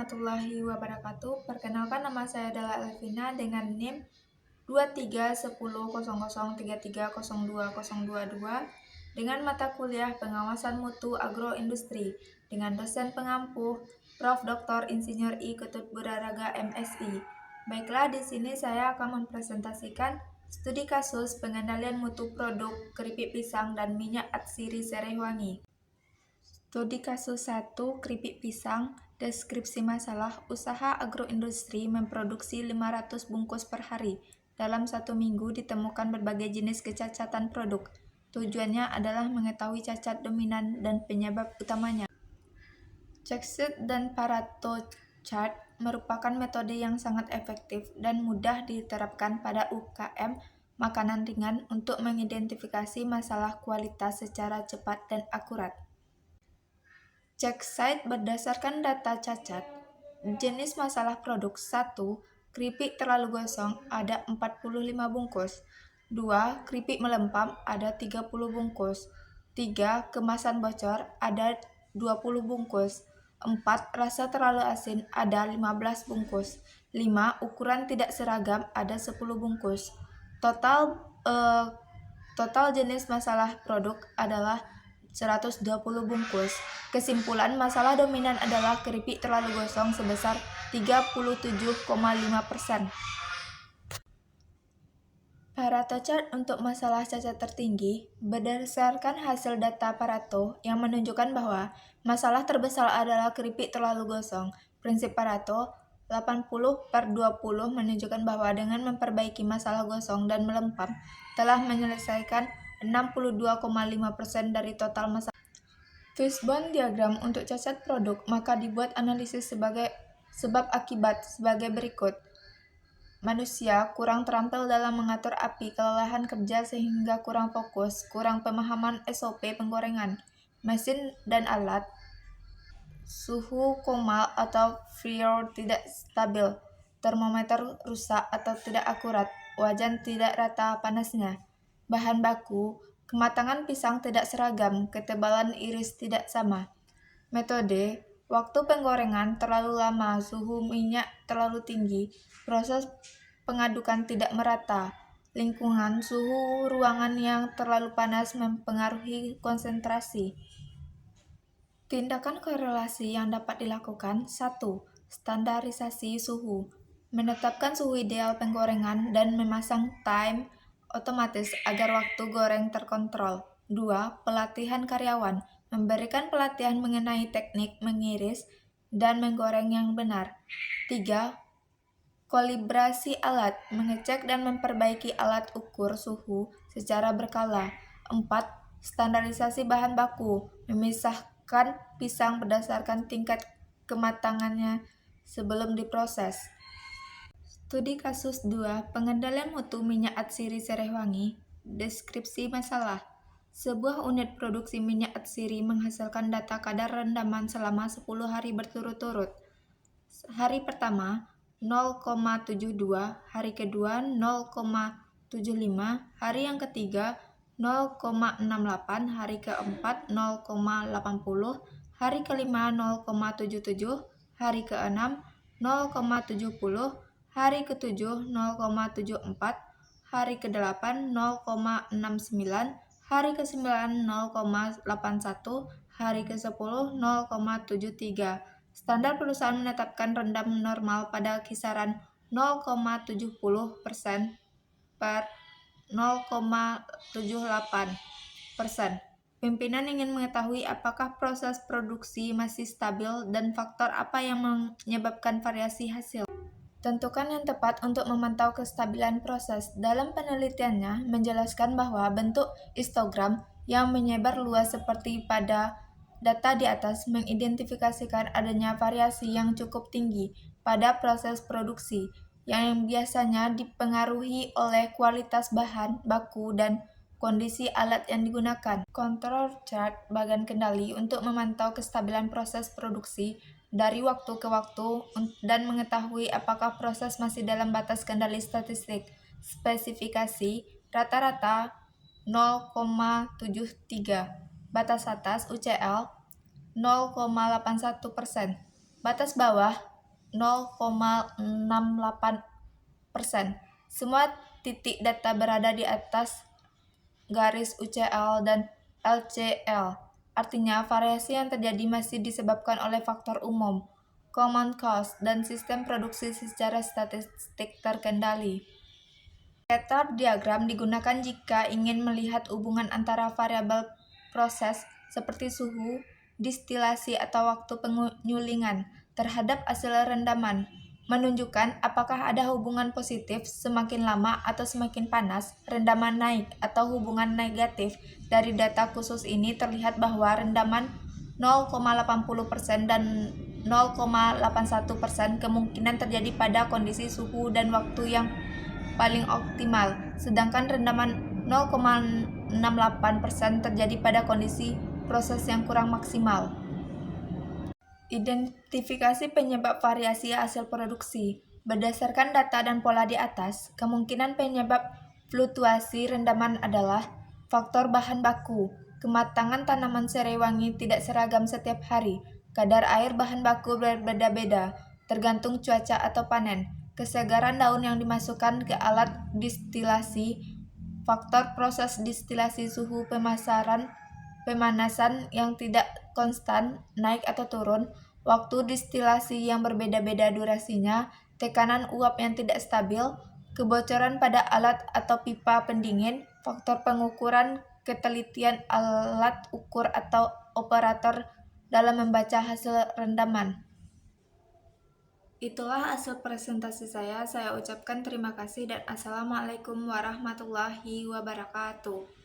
warahmatullahi wabarakatuh. Perkenalkan, nama saya adalah Elvina dengan NIM 23100033020222 dengan mata kuliah Pengawasan Mutu Agroindustri dengan dosen pengampu Prof. Dr. Insinyur I. Ketut Budaraga MSI. Baiklah, di sini saya akan mempresentasikan studi kasus pengendalian mutu produk keripik pisang dan minyak atsiri Serewangi. Studi kasus 1, keripik pisang. Deskripsi masalah, usaha agroindustri memproduksi 500 bungkus per hari. Dalam 1 minggu ditemukan berbagai jenis kecacatan produk. Tujuannya adalah mengetahui cacat dominan dan penyebab utamanya. Checksheet dan Pareto chart merupakan metode yang sangat efektif dan mudah diterapkan pada UKM makanan ringan untuk mengidentifikasi masalah kualitas secara cepat dan akurat. Checksheet berdasarkan data cacat. Jenis masalah produk 1. Keripik terlalu gosong ada 45 bungkus. 2. Keripik melempam ada 30 bungkus. 3. Kemasan bocor ada 20 bungkus. 4. Rasa terlalu asin ada 15 bungkus. 5. Ukuran tidak seragam ada 10 bungkus. Total jenis masalah produk adalah 120 bungkus. Kesimpulan, masalah dominan adalah keripik terlalu gosong sebesar 37,5%. Pareto chart untuk masalah cacat tertinggi berdasarkan hasil data Pareto yang menunjukkan bahwa masalah terbesar adalah keripik terlalu gosong. Prinsip Pareto 80/20 menunjukkan bahwa dengan memperbaiki masalah gosong dan melempam telah menyelesaikan 62,5% dari total masalah. Fishbone diagram untuk cacat produk, maka dibuat analisis sebagai sebab akibat sebagai berikut. Manusia kurang terampil dalam mengatur api, kelelahan kerja sehingga kurang fokus, kurang pemahaman SOP penggorengan, mesin dan alat, suhu koma atau Freon tidak stabil, termometer rusak atau tidak akurat, wajan tidak rata panasnya, bahan baku, kematangan pisang tidak seragam, ketebalan iris tidak sama. Metode, waktu penggorengan terlalu lama, suhu minyak terlalu tinggi, proses pengadukan tidak merata, lingkungan, suhu ruangan yang terlalu panas mempengaruhi konsentrasi. Tindakan korelasi yang dapat dilakukan. 1. Standarisasi suhu. Menetapkan suhu ideal penggorengan dan memasang time otomatis agar waktu goreng terkontrol. 2. Pelatihan karyawan. Memberikan pelatihan mengenai teknik mengiris dan menggoreng yang benar. 3. Kalibrasi alat. Mengecek dan memperbaiki alat ukur suhu secara berkala. 4. Standarisasi bahan baku. Memisahkan pisang berdasarkan tingkat kematangannya sebelum diproses. Studi kasus 2, pengendalian mutu minyak atsiri Serewangi. Deskripsi masalah. Sebuah unit produksi minyak atsiri menghasilkan data kadar rendaman selama 10 hari berturut-turut. Hari pertama 0,72, hari kedua 0,75, hari yang ketiga 0,68, hari keempat 0,80, hari kelima 0,77, hari keenam 0,70, hari ketujuh 0,74, hari kedelapan 0,69, hari ke-9 0,81, hari ke-10 0,73. Standar perusahaan menetapkan rendam normal pada kisaran 0,70% per 0,78%. Pimpinan ingin mengetahui apakah proses produksi masih stabil dan faktor apa yang menyebabkan variasi hasil. Tentukan yang tepat untuk memantau kestabilan proses. Dalam penelitiannya, menjelaskan bahwa bentuk histogram yang menyebar luas seperti pada data di atas mengidentifikasikan adanya variasi yang cukup tinggi pada proses produksi, yang biasanya dipengaruhi oleh kualitas bahan baku dan kondisi alat yang digunakan. Control chart, bagan kendali untuk memantau kestabilan proses produksi dari waktu ke waktu dan mengetahui apakah proses masih dalam batas kendali statistik. Spesifikasi rata-rata 0,73, batas atas UCL 0,81%, batas bawah 0,68%. Semua titik data berada di atas garis UCL dan LCL. Artinya, variasi yang terjadi masih disebabkan oleh faktor umum, common cause, dan sistem produksi secara statistik terkendali. Scatter diagram digunakan jika ingin melihat hubungan antara variabel proses seperti suhu, distilasi, atau waktu penyulingan terhadap hasil rendaman, menunjukkan apakah ada hubungan positif semakin lama atau semakin panas, rendaman naik, atau hubungan negatif. Dari data khusus ini terlihat bahwa rendaman 0,80% dan 0,81% kemungkinan terjadi pada kondisi suhu dan waktu yang paling optimal, sedangkan rendaman 0,68% terjadi pada kondisi proses yang kurang maksimal. Identifikasi penyebab variasi hasil produksi. Berdasarkan data dan pola di atas, kemungkinan penyebab fluktuasi rendaman adalah faktor bahan baku. Kematangan tanaman serai wangi tidak seragam setiap hari. Kadar air bahan baku berbeda-beda, tergantung cuaca atau panen. Kesegaran daun yang dimasukkan ke alat distilasi, faktor proses distilasi, suhu pemanasan yang tidak konstan, naik atau turun, waktu distilasi yang berbeda-beda durasinya, tekanan uap yang tidak stabil, kebocoran pada alat atau pipa pendingin, faktor pengukuran, ketelitian alat ukur atau operator dalam membaca hasil rendaman. Itulah hasil presentasi saya ucapkan terima kasih dan Assalamualaikum warahmatullahi wabarakatuh.